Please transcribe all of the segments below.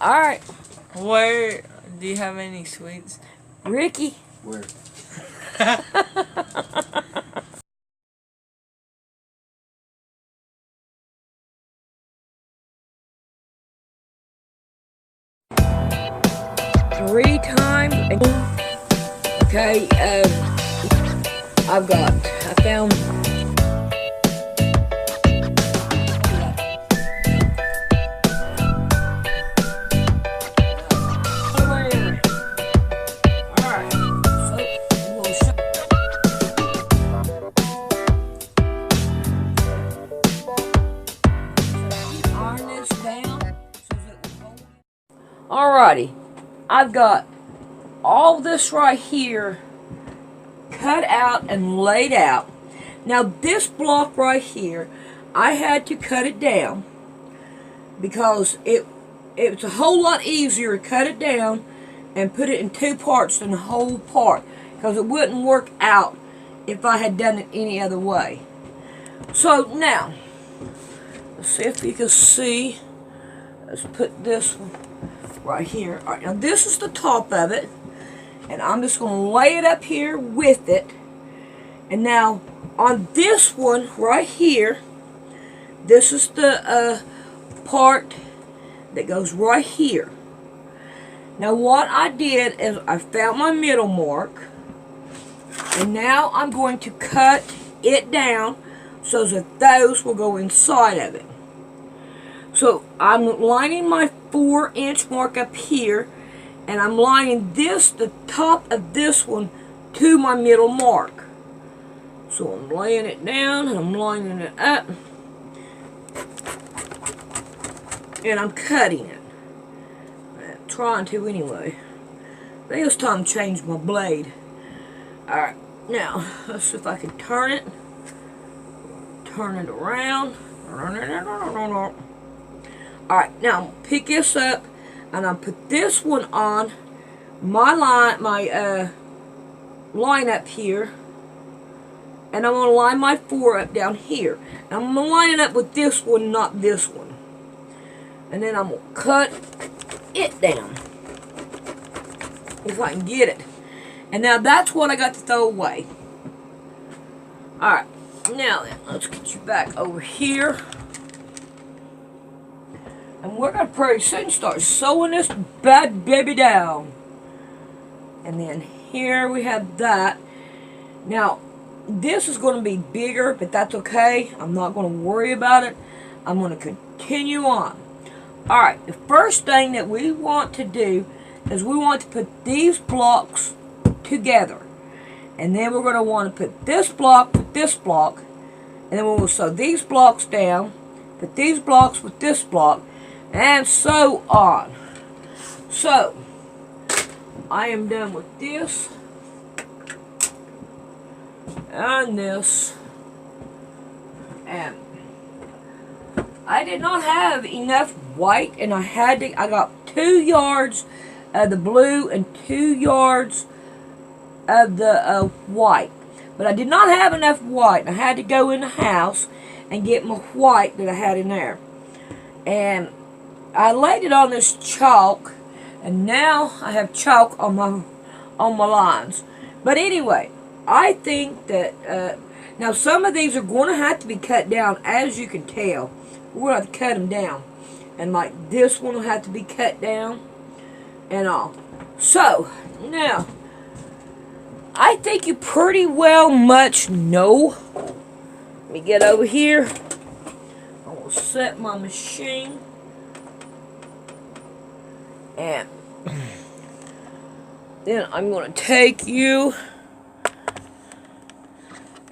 Alright. Where do you have any sweets? Ricky. Where? Three times. Okay, I found. Alrighty, I've got all this right here cut out and laid out. Now this block right here, I had to cut it down because it's a whole lot easier to cut it down and put it in two parts than the whole part, because it wouldn't work out if I had done it any other way. So now, let's see if you can see. Let's put this one right here. Alright, now this is the top of it, and I'm just going to lay it up here with it. And now on this one right here, this is the part that goes right here. Now what I did is I found my middle mark, and now I'm going to cut it down so that those will go inside of it. So I'm lining my 4-inch mark up here, and I'm lining the top of this one to my middle mark. So I'm laying it down and I'm lining it up, and I'm cutting it. I'm trying to anyway. I think it's time to change my blade. Alright, now let's see if I can turn it. Turn it around. Alright, now pick this up, and I'll put this one on my line up here, and I'm going to line my 4 up down here. Now I'm going to line it up with this one, not this one. And then I'm going to cut it down, if I can get it. And now that's what I got to throw away. Alright, now then, let's get you back over here. And we're going to pretty soon start sewing this bad baby down. And then here we have that. Now, this is going to be bigger, but that's okay. I'm not going to worry about it. I'm going to continue on. Alright, the first thing that we want to do is we want to put these blocks together. And then we're going to want to put this block with this block. And then we'll sew these blocks down, put these blocks with this block, and so on. So, I am done with this and this, and I did not have enough white, and I got 2 yards of the blue and 2 yards of the white, but I did not have enough white. I had to go in the house and get my white that I had in there, and I laid it on this chalk, and now I have chalk on my lines. But anyway, I think that now some of these are going to have to be cut down, as you can tell. We're going to have to cut them down, and like this one will have to be cut down and all. So now I think you pretty well much know. Let me get over here. I will set my machine. And then I'm going to take you,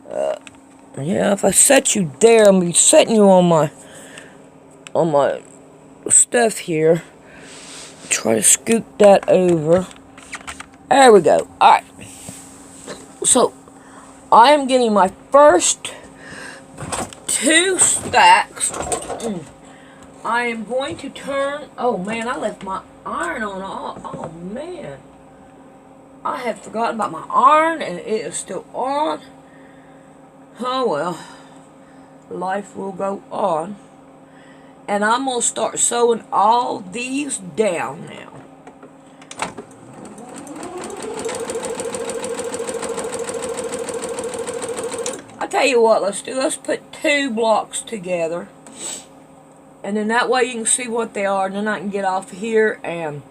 yeah, if I set you there, I'm going to be setting you on my stuff here. Try to scoot that over. There we go. Alright. So, I am getting my first 2 stacks. I am going to turn, oh man, I left my iron on. Oh man, I had forgotten about my iron, and it is still on. Oh well, life will go on. And I'm going to start sewing all these down now. I tell you what, let's put 2 blocks together. And then that way you can see what they are. And then I can get off here and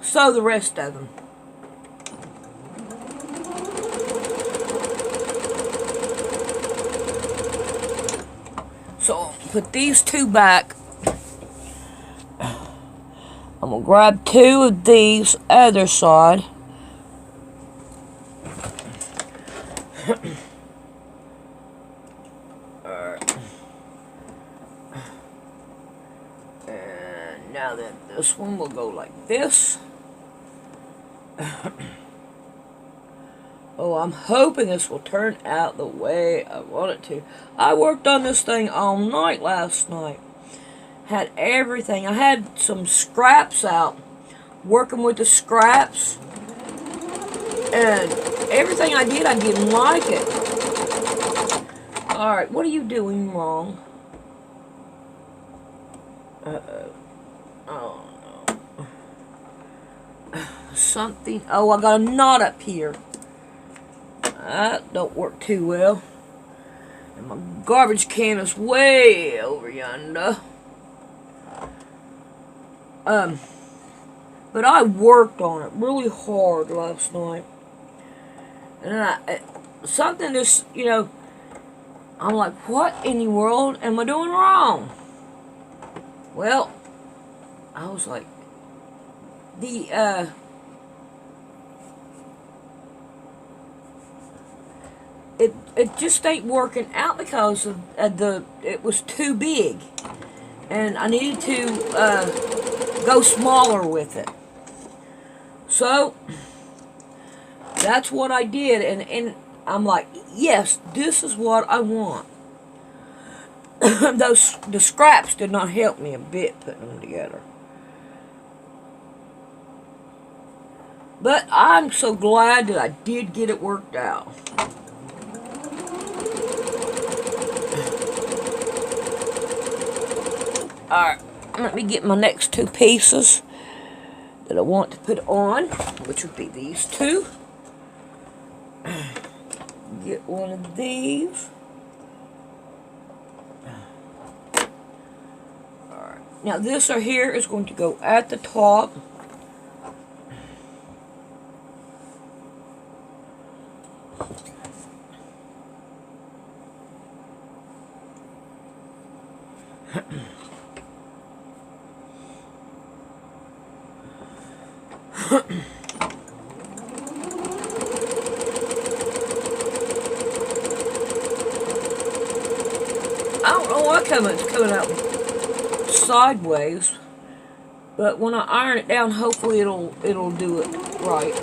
sew the rest of them. So I'll put these 2 back. I'm going to grab 2 of these other side. Alright. And now then, this one will go like this. Oh, I'm hoping this will turn out the way I want it to. I worked on this thing all night last night. Had everything. I had some scraps out. Working with the scraps. And everything I didn't like it. Alright, what are you doing wrong? Uh-oh. Oh, no. Something. Oh, I got a knot up here. That don't work too well. And my garbage can is way over yonder. But I worked on it really hard last night. And something just, you know, I'm like, what in the world am I doing wrong? Well, I was like, it just ain't working out because of it was too big. And I needed to go smaller with it. So that's what I did, and I'm like, yes, this is what I want. The scraps did not help me a bit putting them together. But I'm so glad that I did get it worked out. Alright, let me get my next 2 pieces that I want to put on, which would be these 2. Get one of these. Alright, now this right here is going to go at the top. I don't know why it's coming out sideways, but when I iron it down, hopefully it'll do it right.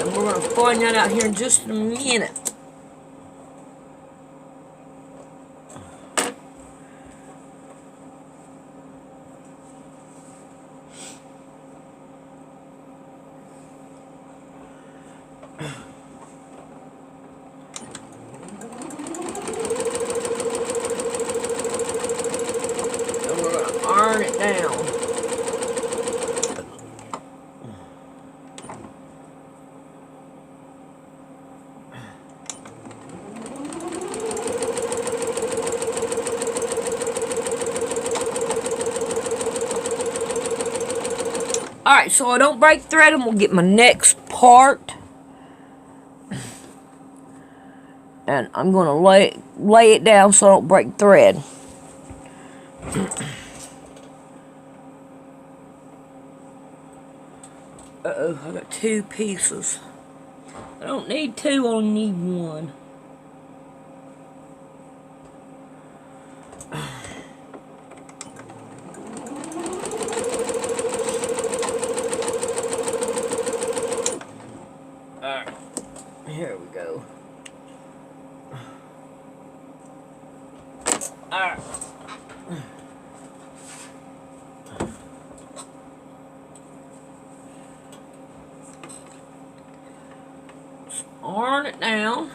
And we're gonna find that out here in just a minute. Iron it down. Alright, so I don't break thread, and we'll get my next part. And I'm going to lay it down so I don't break thread. Uh-oh, I got 2 pieces. I don't need 2, I only need 1. Alright, here we go. Alright. Iron it down.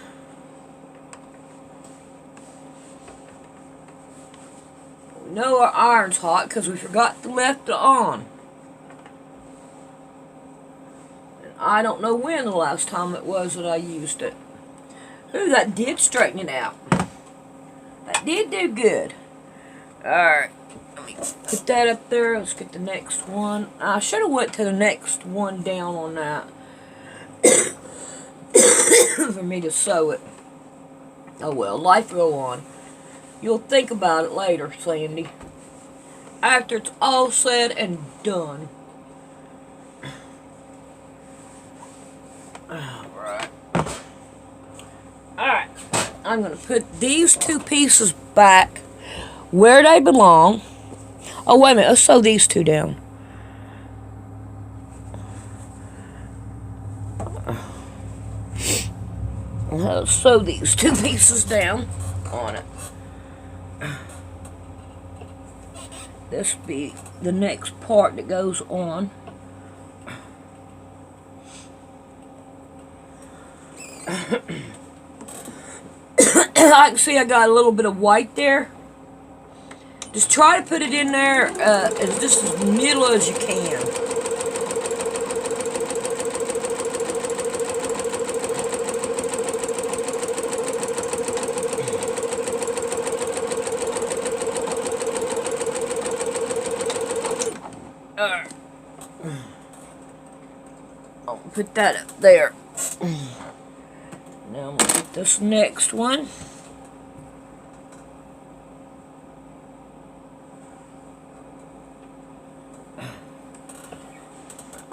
know our iron's hot because we forgot to left it on. And I don't know when the last time it was that I used it. Ooh, that did straighten it out. That did do good. Alright, let me put that up there. Let's get the next one. I should have went to the next one down on that for me to sew it. Oh well, life will go on. You'll think about it later, Sandy. After it's all said and done. Alright. Alright. I'm going to put these two pieces back where they belong. Oh, wait a minute. Let's sew these two down. Let's sew these two pieces down on it. This will be the next part that goes on. I can see I got a little bit of white there. Just try to put it in there as just as middle as you can. I'll put that up there. Now I'm going to get this next one.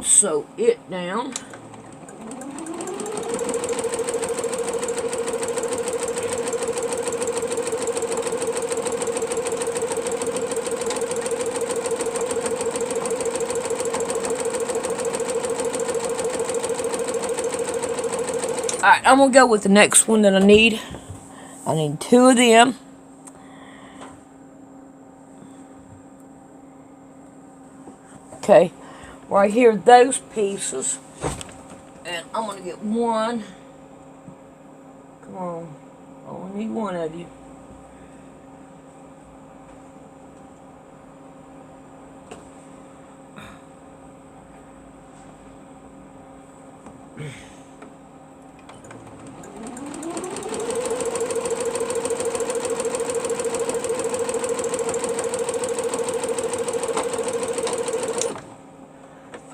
Sew it down. Alright, I'm going to go with the next one that I need. I need two of them. Okay, right here, those pieces. And I'm going to get one. Come on. I only need one of you.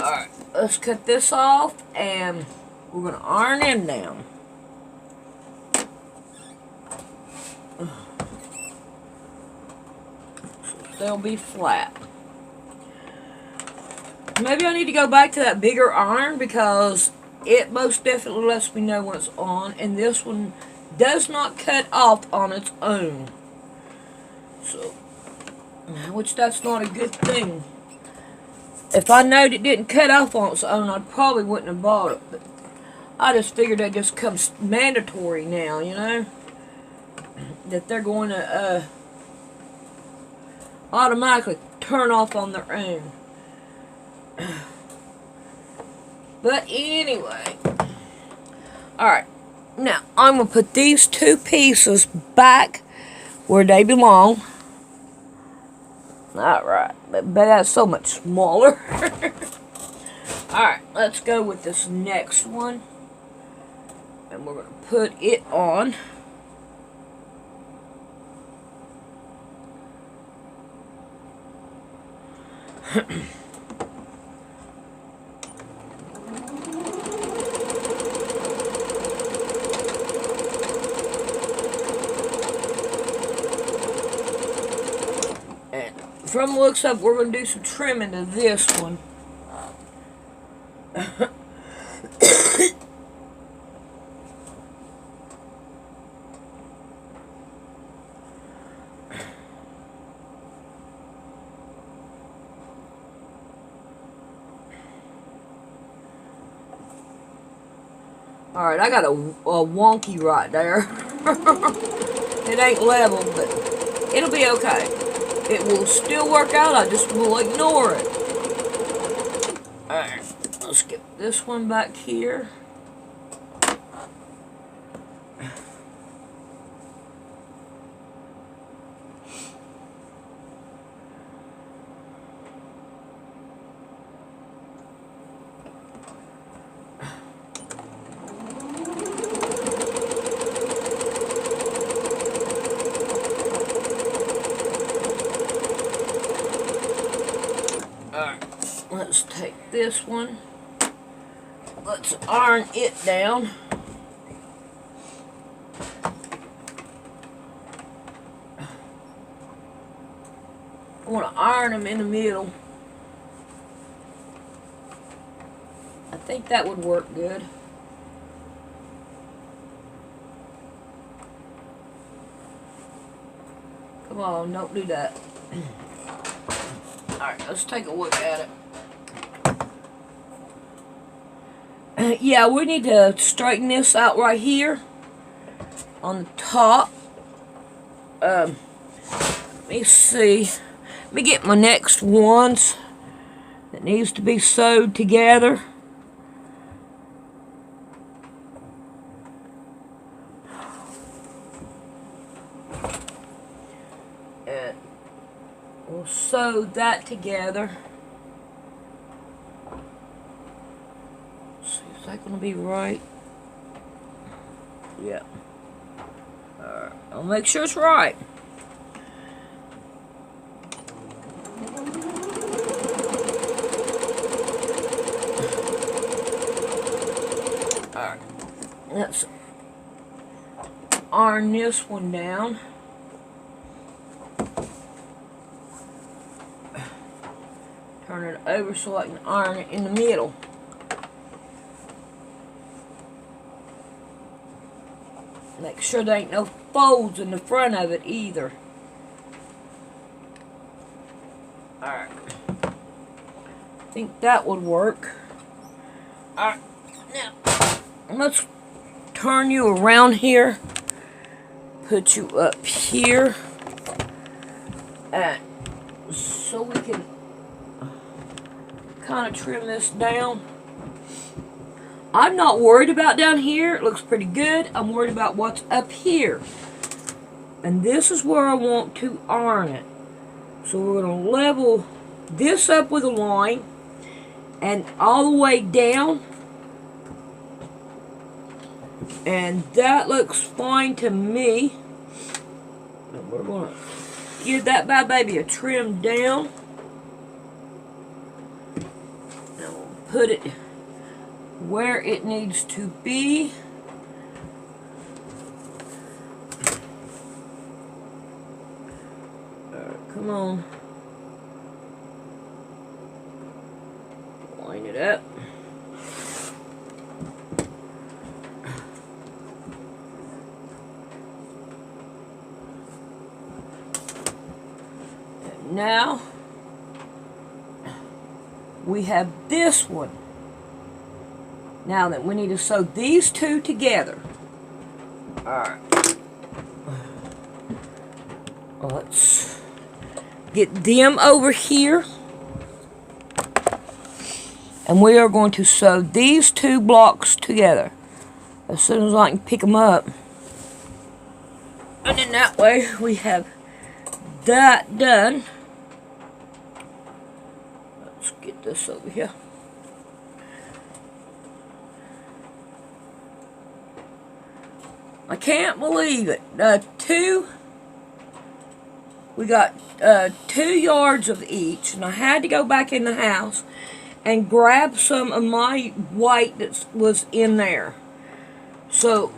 Alright, let's cut this off and we're going to iron them down. So they'll be flat. Maybe I need to go back to that bigger iron because it most definitely lets me know when it's on, and this one does not cut off on its own. So, which that's not a good thing. If I knowed it didn't cut off on its own, I probably wouldn't have bought it. But I just figured that just comes mandatory now, you know? That they're going to automatically turn off on their own. But anyway. Alright. Now, I'm going to put these two pieces back where they belong. Alright. But that's so much smaller. Alright. Let's go with this next one. And we're going to put it on. And from the looks up, we're going to do some trimming to this one. Alright, I got a wonky right there. It ain't level, but it'll be okay. It will still work out, I just will ignore it. Alright, let's get this one back here. let's take this one. Let's iron it down. I want to iron them in the middle. I think that would work good. Come on, don't do that. Alright, let's take a look at it. Yeah, we need to straighten this out right here on the top. Let me see. Let me get my next ones that needs to be sewed together. And we'll sew that together. See, is that going to be right? Yeah. Alright, I'll make sure it's right. Alright, let's iron this one down. Turn it over so I can iron it in the middle. Make sure there ain't no folds in the front of it either. Alright. I think that would work. Alright. Now, let's turn you around here. Put you up here. And so we can kind of trim this down. I'm not worried about down here. It looks pretty good. I'm worried about what's up here. And this is where I want to iron it. So we're going to level this up with a line and all the way down. And that looks fine to me. And we're going to give that bad baby a trim down. And we'll put it where it needs to be. Come on. Line it up. And now we have this one. Now that we need to sew these two together. Alright. Let's get them over here. And we are going to sew these two blocks together as soon as I can pick them up. And then that way we have that done. Let's get this over here. I can't believe it. We got 2 yards of each, and I had to go back in the house and grab some of my white that was in there. So,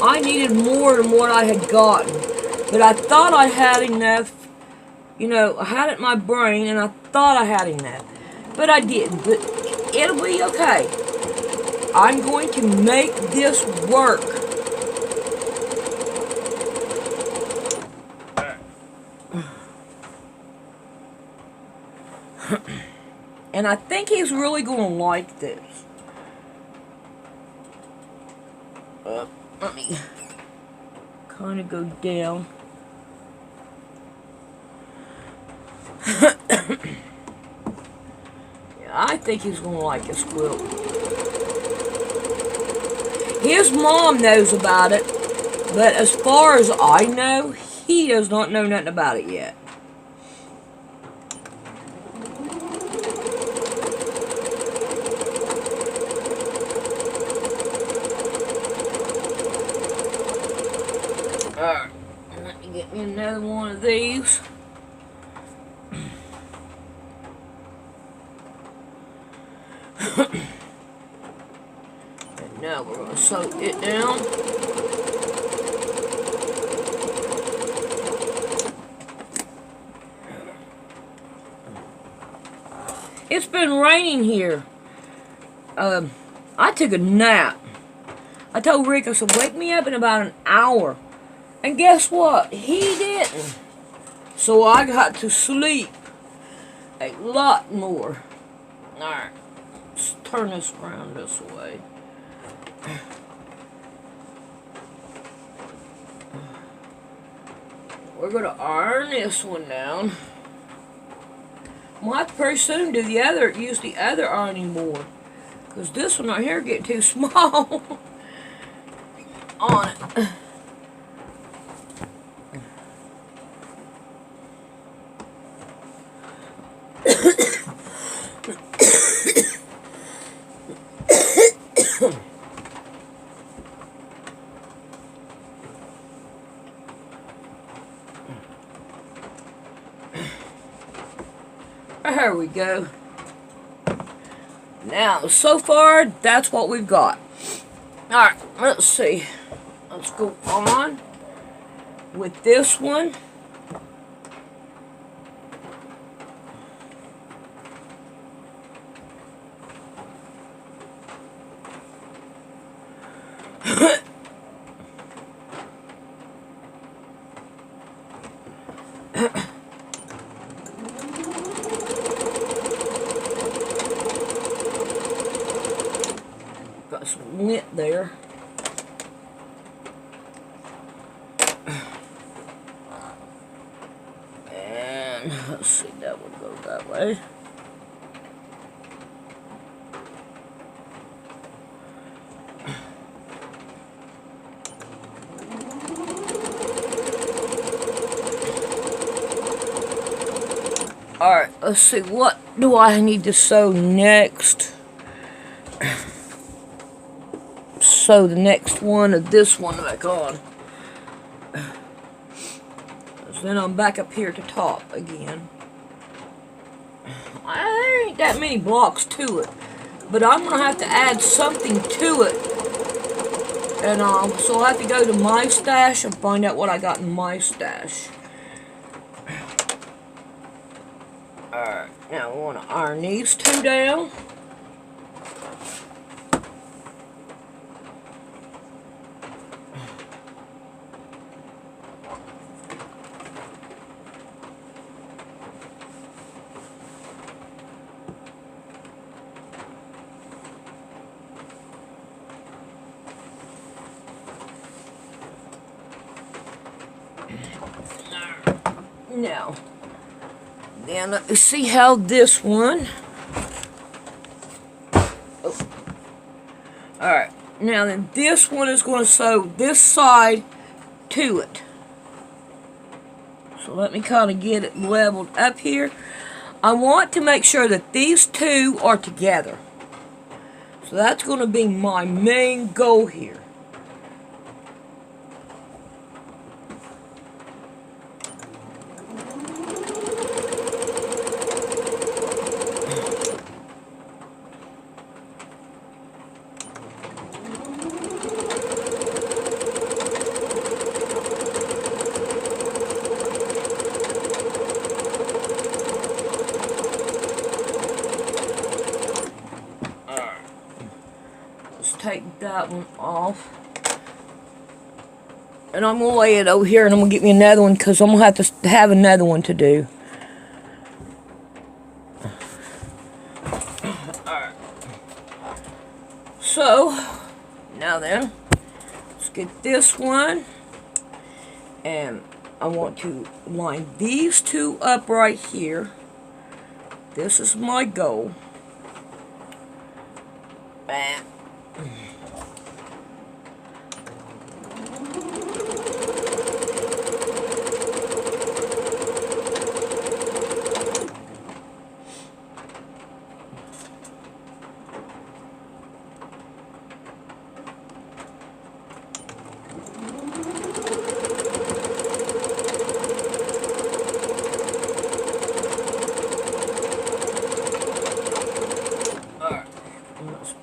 I needed more than what I had gotten. But I thought I had enough. You know, I had it in my brain, and I thought I had enough. But I didn't. But it'll be okay. I'm going to make this work. And I think he's really going to like this. Let me kind of go down. Yeah, I think he's going to like this quilt. His mom knows about it, but as far as I know, he does not know nothing about it yet. Alright, let me get me another one of these. sew it down. It's been raining here. I took a nap. I told Rick, I said, wake me up in about an hour. And guess what? He didn't. So I got to sleep a lot more. Alright, let's turn this around this way. We're going to iron this one down. We'll have to pretty soon use the other ironing board. Because this one right here get too small on it. There we go. Now, so far, that's what we've got. Alright, let's see. Let's go on with this one. Got some lint there. And let's see, that would go that way. Alright, let's see, what do I need to sew next? Sew the next one of this one back on. So then I'm back up here at the top again. There ain't that many blocks to it, but I'm gonna have to add something to it. And so I'll have to go to my stash and find out what I got in my stash. Alright, now we want to iron these two down. Now, then let me see how this one. Oh. Alright, now then this one is going to sew this side to it. So let me kind of get it leveled up here. I want to make sure that these two are together. So that's going to be my main goal here. Take that one off, and I'm gonna lay it over here, and I'm gonna get me another one because I'm gonna have to have another one to do. Alright, so now then, let's get this one, and I want to line these two up right here. This is my goal. Bam.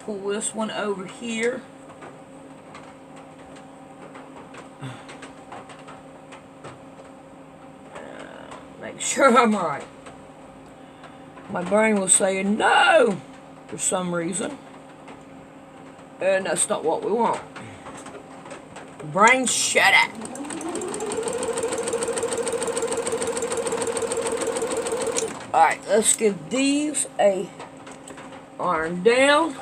Pull this one over here. make sure I'm right. My brain was saying no for some reason. And that's not what we want. Brain, shut it. Alright, let's give these a iron down.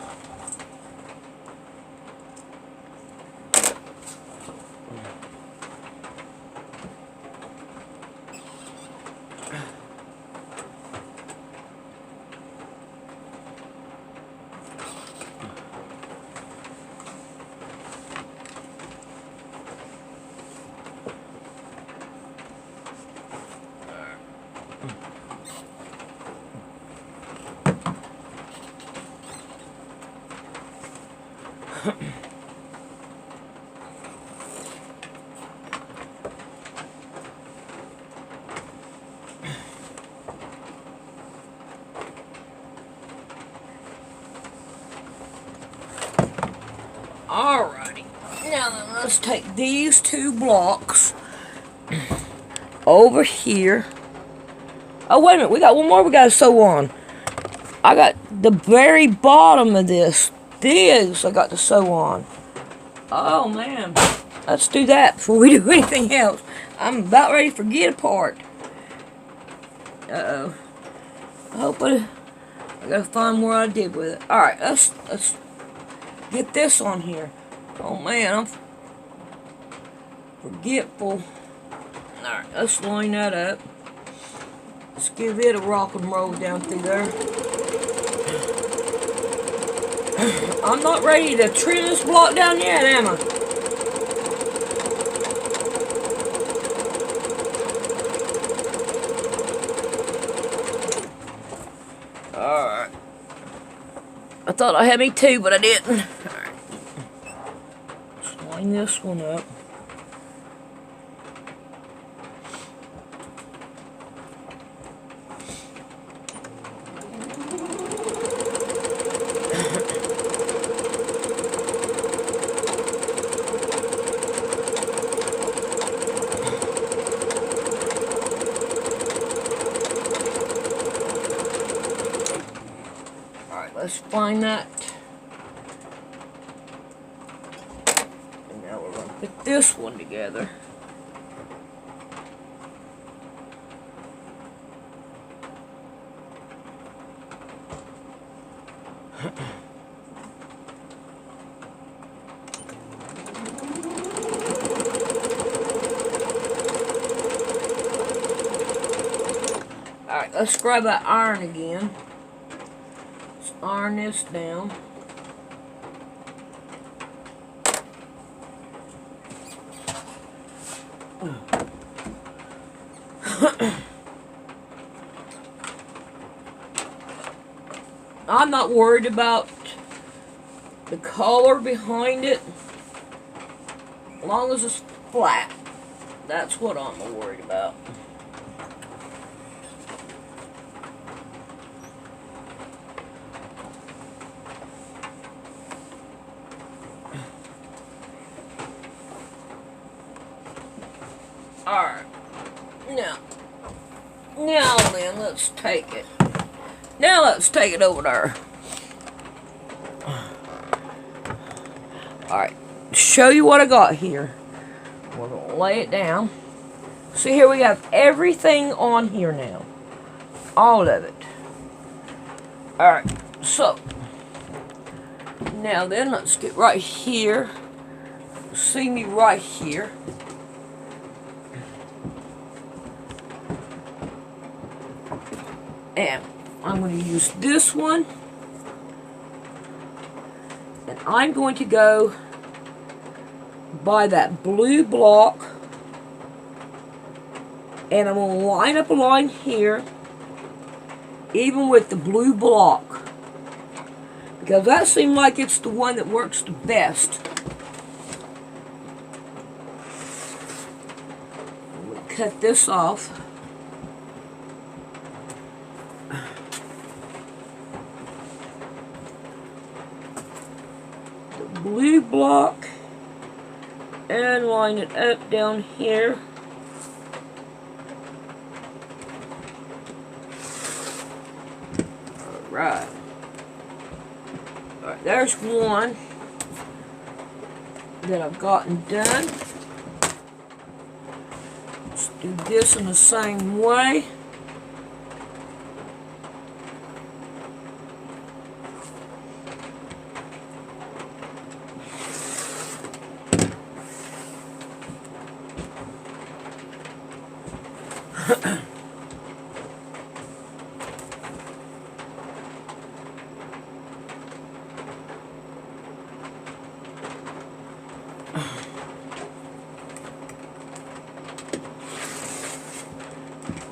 Alrighty, now then, let's take these two blocks over here. Oh, wait a minute, we got one more we gotta sew on. I got the very bottom of this. These I got to sew on. Oh, man. Let's do that before we do anything else. I'm about ready to forget a part. Uh-oh. I hope I gotta find where I did with it. Alright, let's get this on here. Oh, man, I'm forgetful. Alright, let's line that up. Let's give it a rock and roll down through there. I'm not ready to trim this block down yet, am I? Alright. I thought I had me two, but I didn't. Alright. Let's line this one up. Let's find that. And now we're going to put this one together. Alright, let's grab that iron again. Iron this down. I'm not worried about the color behind it, as long as it's flat. That's what I'm worried about. Alright, now then, let's take it. Now let's take it over there. Alright, show you what I got here. We're going to lay it down. See, here we have everything on here now. All of it. Alright, so. Now then, let's get right here. See me right here. And I'm going to use this one. And I'm going to go by that blue block. And I'm going to line up a line here. Even with the blue block. Because that seems like it's the one that works the best. We'll cut this off. Blue block and line it up down here. Alright. Alright, there's one that I've gotten done. Let's do this in the same way.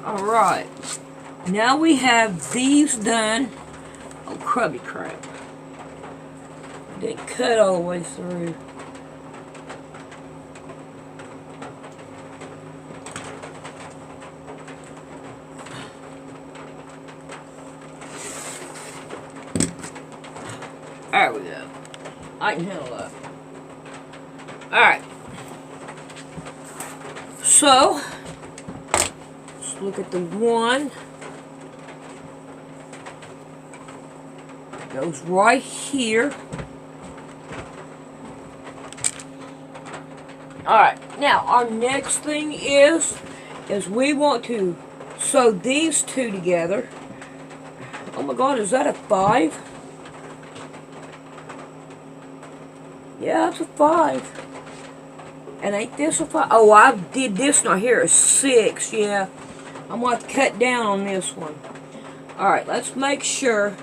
Alright, now we have these done. Oh, crubby crap. Didn't cut all the way through. There we go. I can handle that. Alright. So, let's look at the one. It goes right here. Alright, now our next thing is we want to sew these two together. Oh my god, is that a 5? Yeah, it's a 5. And ain't this a 5? Oh, I did this one here, a 6, yeah. I'm going to cut down on this one. Alright, let's make sure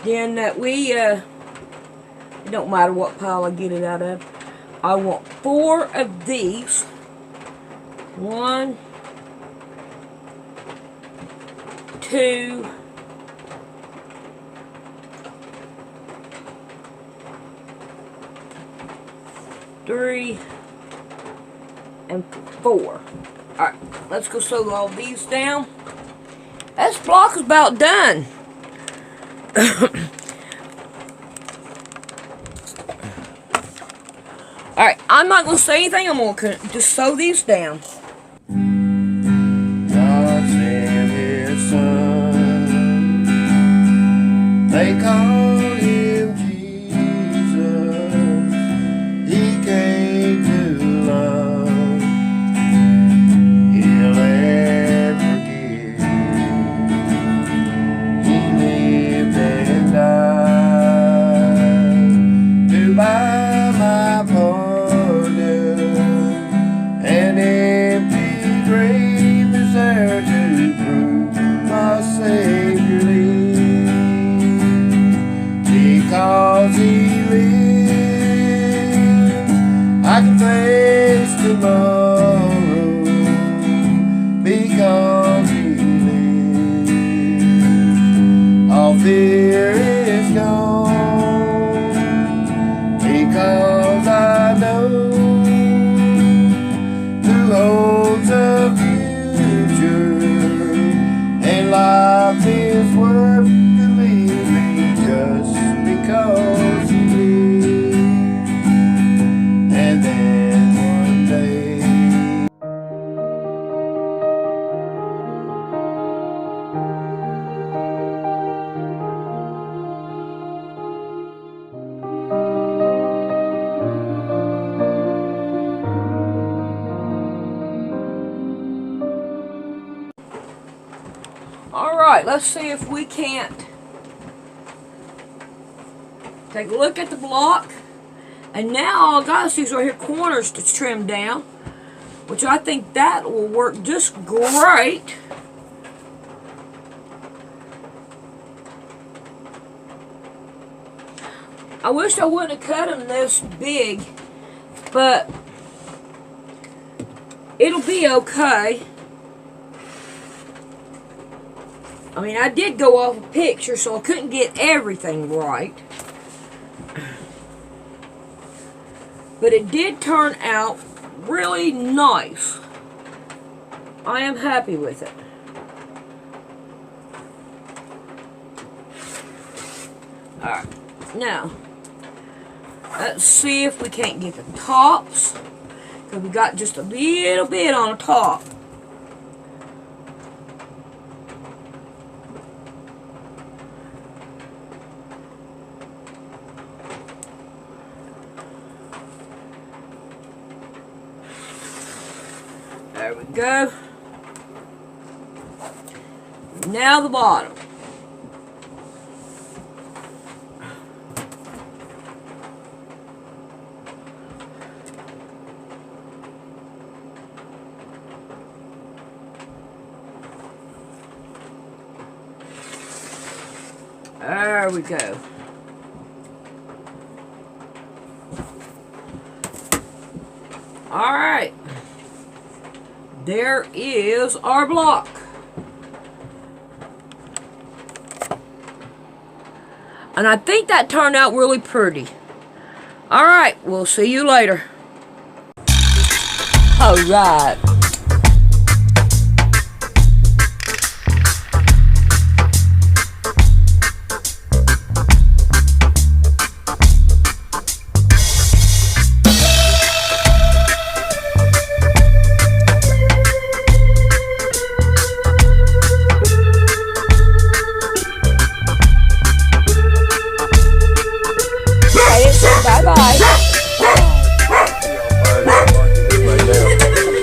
then that we, it don't matter what pile I get it out of. I want 4 of these. 1, 2, 3, and 4. Alright, let's go sew all these down. This block is about done. Alright, I'm not going to say anything. I'm going to just sew these down. God sent His Son. They called Him Jesus. He came to love, heal, and forgive. He lived and died to buy my pardon. An empty grave is there to prove my Savior lives. Because He lives, I can face tomorrow. Because He lives, all fear is gone. Because I know who holds the future, and life is worth the living just because He lives. And then one day Alright, let's see if we can't take a look at the block. And now all I got is these right here corners to trim down, which I think that will work just great. I wish I wouldn't have cut them this big, but it'll be okay. I mean, I did go off a picture, so I couldn't get everything right. But it did turn out really nice. I am happy with it. Alright, now, let's see if we can't get the tops. Because we got just a little bit on the top. There we go. Now the bottom. There we go. All right. There is our block. And I think that turned out really pretty. All right, we'll see you later. All right.